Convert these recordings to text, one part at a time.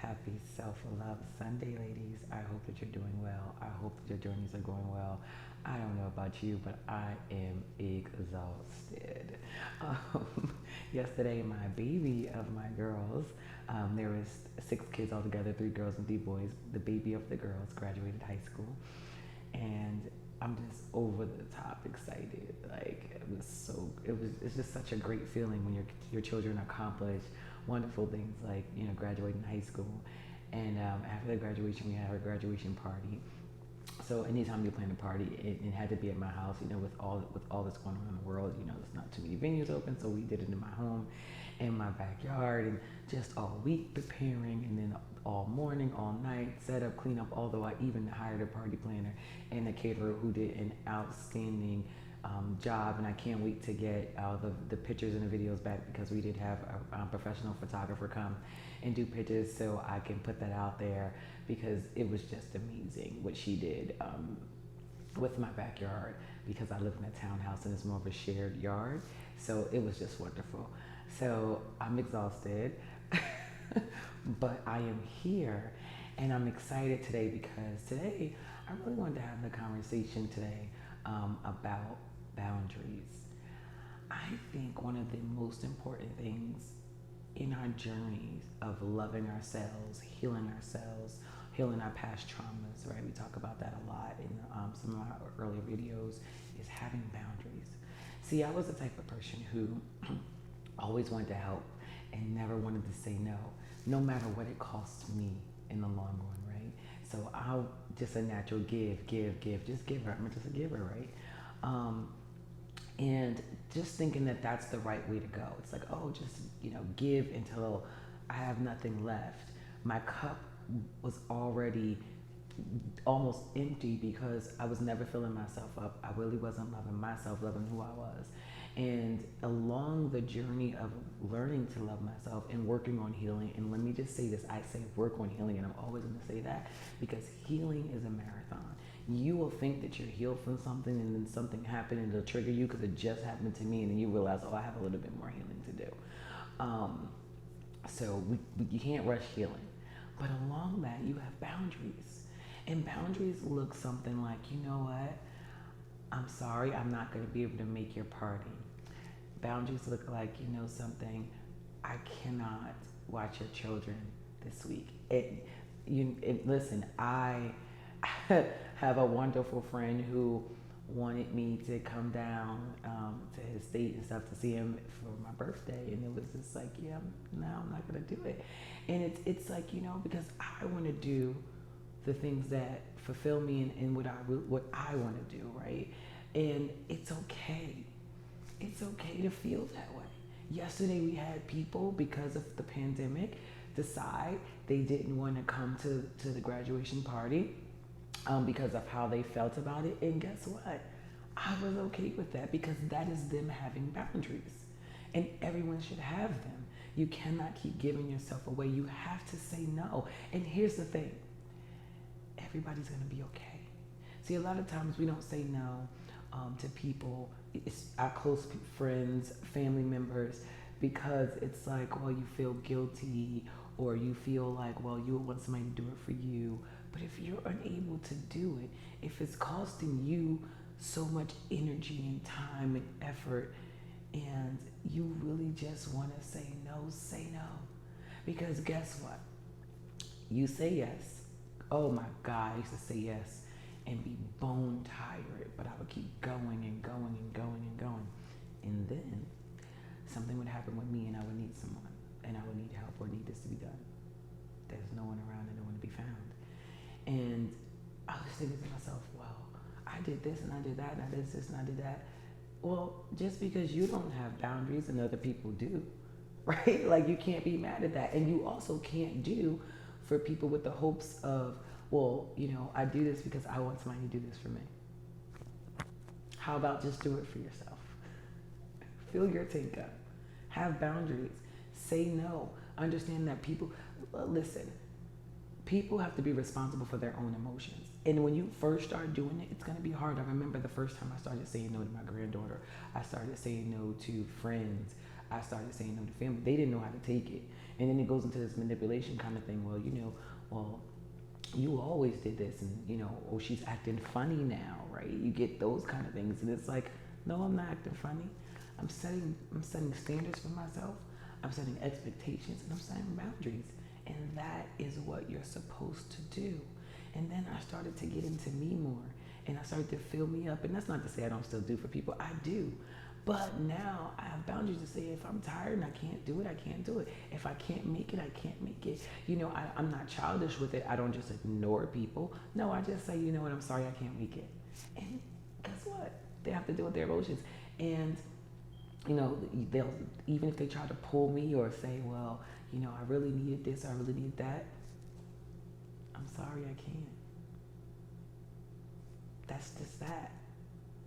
Happy Self-Love Sunday, ladies. I hope that you're doing well. I hope that your journeys are going well. I don't know about you, but I am exhausted. Um, Yesterday, my baby of my girls, there was six kids altogether, three girls and three boys. The baby of the girls graduated high school, and I'm just over the top excited. Like it's just such a great feeling when your children accomplish wonderful things like graduating high school, and after the graduation we had our graduation party. So anytime you plan a party, it had to be at my house. With all that's going on in the world, there's not too many venues open, so we did it in my home, in my backyard, and just all week preparing, and then all morning, all night, set up, clean up. Although I even hired a party planner and a caterer who did an outstanding job, and I can't wait to get the pictures and the videos back because we did have a professional photographer come and do pictures, so I can put that out there because it was just amazing what she did with my backyard because I live in a townhouse and it's more of a shared yard, so it was just wonderful. So I'm exhausted, but I am here and I'm excited today because today I really wanted to have the conversation today about boundaries. I think one of the most important things in our journeys of loving ourselves, healing our past traumas, right? We talk about that a lot in some of our earlier videos, is having boundaries. See, I was the type of person who always wanted to help and never wanted to say no, no matter what it costs me in the long run, right? So I'll just a natural give, just give her. I'm just a giver, right? And just thinking that that's the right way to go. It's like, oh, just give until I have nothing left. My cup was already almost empty because I was never filling myself up. I really wasn't loving myself, loving who I was. And along the journey of learning to love myself and working on healing, and let me just say this, I say work on healing, and I'm always going to say that because healing is a marathon. You will think that you're healed from something, and then something happened and it'll trigger you because it just happened to me, and then you realize, oh, I have a little bit more healing to do. So you can't rush healing. But along that, you have boundaries. And boundaries look something like, you know what? I'm sorry, I'm not going to be able to make your party. Boundaries look like, something, I cannot watch your children this week. Listen, I have a wonderful friend who wanted me to come down to his state and stuff to see him for my birthday, and it was just like, yeah, no, I'm not gonna do it. And it's like, because I want to do the things that fulfill me and what I want to do, right? And it's okay. It's okay to feel that way. Yesterday we had people, because of the pandemic, decide they didn't want to come to the graduation party because of how they felt about it. And guess what? I was okay with that because that is them having boundaries. And everyone should have them. You cannot keep giving yourself away. You have to say no. And here's the thing. Everybody's going to be okay. See, a lot of times we don't say no to people, it's our close friends, family members, because it's like, well, you feel guilty, or you feel like, well, you want somebody to do it for you. But if you're unable to do it, if it's costing you so much energy and time and effort, and you really just want to say no. Because guess what? You say yes. Oh my God, I used to say yes and be bone tired, but I would keep going and going and going and going. And then something would happen with me and I would need someone, and I would need help or need this to be done. There's no one around and no one to be found. And I was thinking to myself, well, I did this and I did that and I did this and I did that. Well, just because you don't have boundaries and other people do, right? Like, you can't be mad at that. And you also can't do for people with the hopes of, well, I do this because I want somebody to do this for me. How about just do it for yourself? Fill your tank up. Have boundaries. Say no. Understand that listen, people have to be responsible for their own emotions. And when you first start doing it, it's going to be hard. I remember the first time I started saying no to my granddaughter. I started saying no to friends. I started saying no to family. They didn't know how to take it. And then it goes into this manipulation kind of thing. Well, well, you always did this, and oh, she's acting funny now, right? You get those kind of things, and it's like, no, I'm not acting funny. I'm setting standards for myself. I'm setting expectations, and I'm setting boundaries, and that is what you're supposed to do. And then I started to get into me more, and I started to fill me up. And that's not to say I don't still do for people. I do. But now I have boundaries to say if I'm tired and I can't do it, I can't do it. If I can't make it, I can't make it. I'm not childish with it. I don't just ignore people. No, I just say, you know what, I'm sorry, I can't make it. And guess what? They have to deal with their emotions. And, they'll, even if they try to pull me or say, well, I really needed this, I really need that. I'm sorry, I can't. That's just that.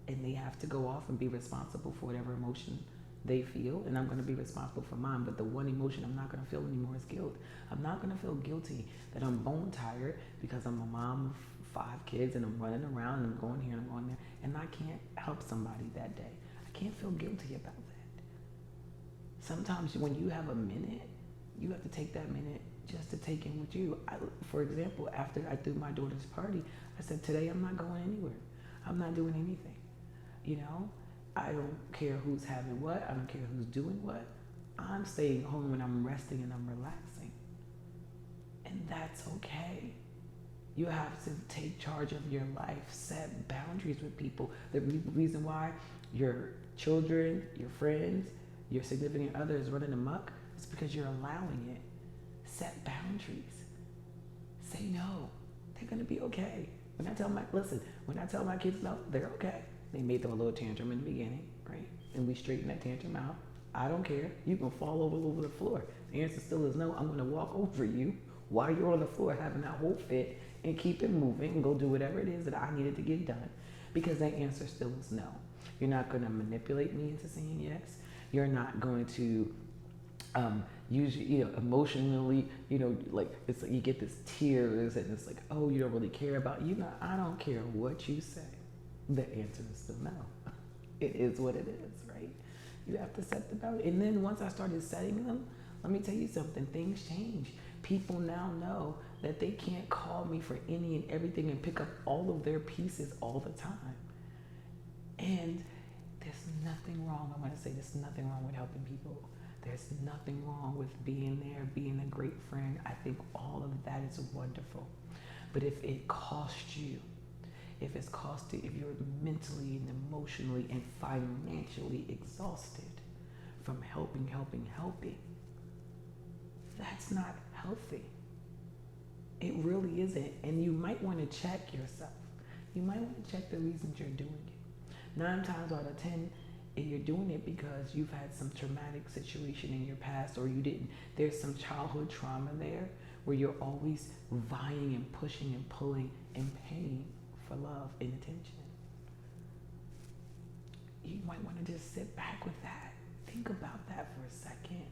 And they have to go off and be responsible for whatever emotion they feel, and I'm going to be responsible for mine. But the one emotion I'm not going to feel anymore is guilt. I'm not going to feel guilty that I'm bone tired because I'm a mom of 5 kids and I'm running around and I'm going here and I'm going there, and I can't help somebody that day. I can't feel guilty about that. Sometimes when you have a minute, you have to take that minute just to take in with you. For example, after I threw my daughter's party, I said, today I'm not going anywhere. I'm not doing anything. I don't care who's having what. I don't care who's doing what. I'm staying home and I'm resting and I'm relaxing. And that's okay. You have to take charge of your life, set boundaries with people. The reason why your children, your friends, your significant other is running amok is because you're allowing it. Set boundaries. Say no. They're going to be okay. When I tell my kids no, they're okay. They may throw a little tantrum in the beginning, right? And we straighten that tantrum out. I don't care. You can fall over the floor. The answer still is no. I'm going to walk over you while you're on the floor having that whole fit and keep it moving and go do whatever it is that I needed to get done, because that answer still is no. You're not going to manipulate me into saying yes. You're not going to use, emotionally, like it's like you get this tears and it's like, oh, you don't really care about you. I don't care what you say. The answer is still no. It is what it is, right? You have to set the boundary. And then once I started setting them, let me tell you something, things change. People now know that they can't call me for any and everything and pick up all of their pieces all the time. And there's nothing wrong, I want to say there's nothing wrong with helping people. There's nothing wrong with being there, being a great friend. I think all of that is wonderful. But if it costs you, if you're mentally and emotionally and financially exhausted from helping, that's not healthy. It really isn't. And you might want to check yourself. You might want to check the reasons you're doing it. 9 times out of 10, if you're doing it because you've had some traumatic situation in your past, or there's some childhood trauma there where you're always vying and pushing and pulling and paying for love and attention. You might want to just sit back with that. Think about that for a second.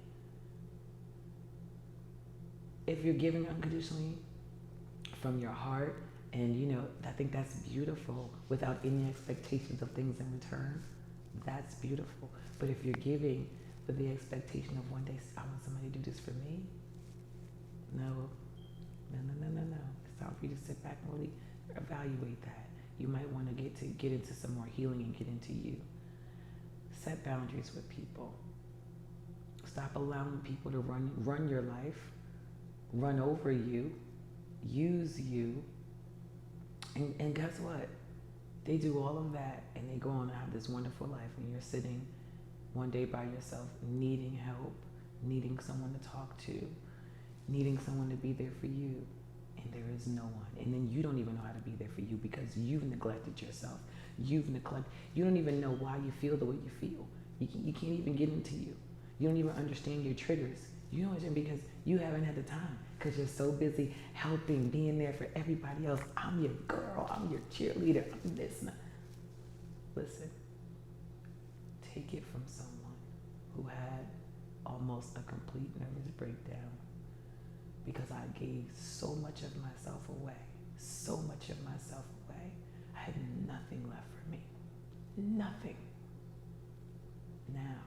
If you're giving unconditionally from your heart, and I think that's beautiful, without any expectations of things in return, that's beautiful. But if you're giving with the expectation of one day, I want somebody to do this for me, no. It's time for you to sit back and really evaluate that. You might want to get into some more healing and get into you. Set boundaries with people. Stop allowing people to run your life, run over you, use you, and guess what? They do all of that and they go on to have this wonderful life, and you're sitting one day by yourself, needing help, needing someone to talk to, needing someone to be there for you, and there is no one. And then you don't even know how to be there for you because you've neglected yourself. You don't even know why you feel the way you feel. You can't even get into you. You don't even understand your triggers. You know what I'm saying? Because you haven't had the time, because you're so busy helping, being there for everybody else. I'm your girl. I'm your cheerleader. I'm this. Listen, take it from someone who had almost a complete nervous breakdown because I gave so much of myself away. I had nothing left for me. Nothing. Now,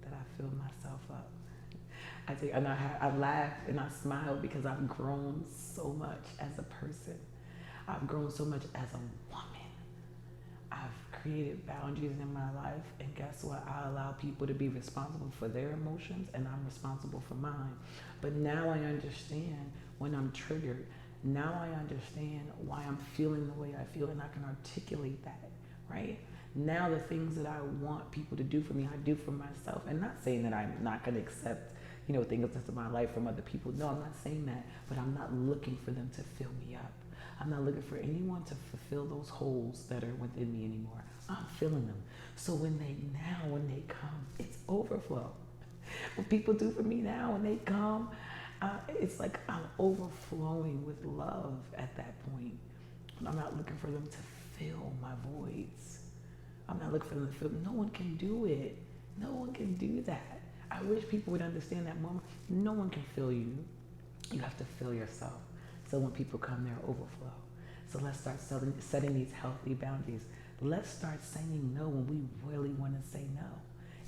that I fill myself up. I laugh and I smile because I've grown so much as a person. I've grown so much as a woman. I've created boundaries in my life, and guess what? I allow people to be responsible for their emotions, and I'm responsible for mine. But now I understand when I'm triggered. Now I understand why I'm feeling the way I feel, and I can articulate that, right? Now the things that I want people to do for me, I do for myself. And not saying that I'm not going to accept, things into my life from other people. No, I'm not saying that, but I'm not looking for them to fill me up. I'm not looking for anyone to fulfill those holes that are within me anymore. I'm filling them. So when they come, it's overflow. What people do for me now when they come, it's like I'm overflowing with love at that point. I'm not looking for them to fill my voids. I'm not looking for them to fill. No one can do it. No one can do that. I wish people would understand that, Mama. No one can fill you. You have to fill yourself. So when people come, they're overflow. So let's start setting these healthy boundaries. Let's start saying no when we really want to say no.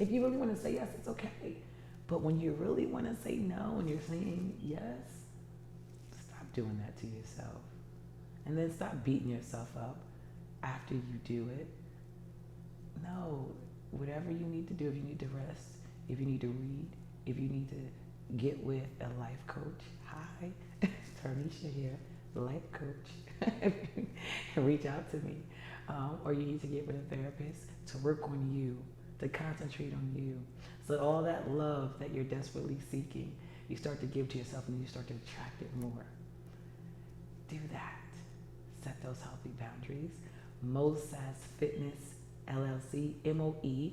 If you really want to say yes, it's okay. But when you really want to say no and you're saying yes, stop doing that to yourself. And then stop beating yourself up after you do it. No, whatever you need to do, if you need to rest, if you need to read, if you need to get with a life coach, hi, Tarnisha here, life coach, reach out to me. Or you need to get with a therapist to work on you, to concentrate on you. So all that love that you're desperately seeking, you start to give to yourself and you start to attract it more. Do that. Set those healthy boundaries. Moesassfitness LLC, MOE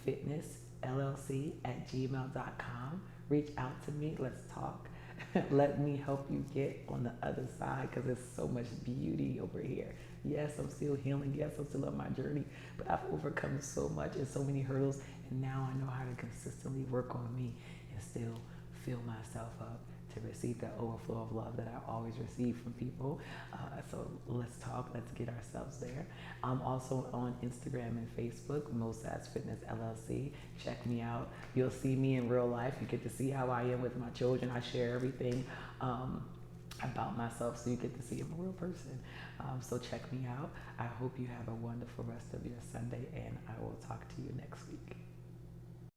Fitness LLC at gmail.com. Reach out to me. Let's talk. Let me help you get on the other side because there's so much beauty over here. Yes, I'm still healing. Yes, I'm still on my journey, but I've overcome so much and so many hurdles, and now I know how to consistently work on me and still fill myself up to receive that overflow of love that I always receive from people. So let's talk. Let's get ourselves there. I'm also on Instagram and Facebook, Moesassfitness LLC. Check me out. You'll see me in real life. You get to see how I am with my children. I share everything about myself, so you get to see I'm a real person. So check me out. I hope you have a wonderful rest of your Sunday, and I will talk to you next week.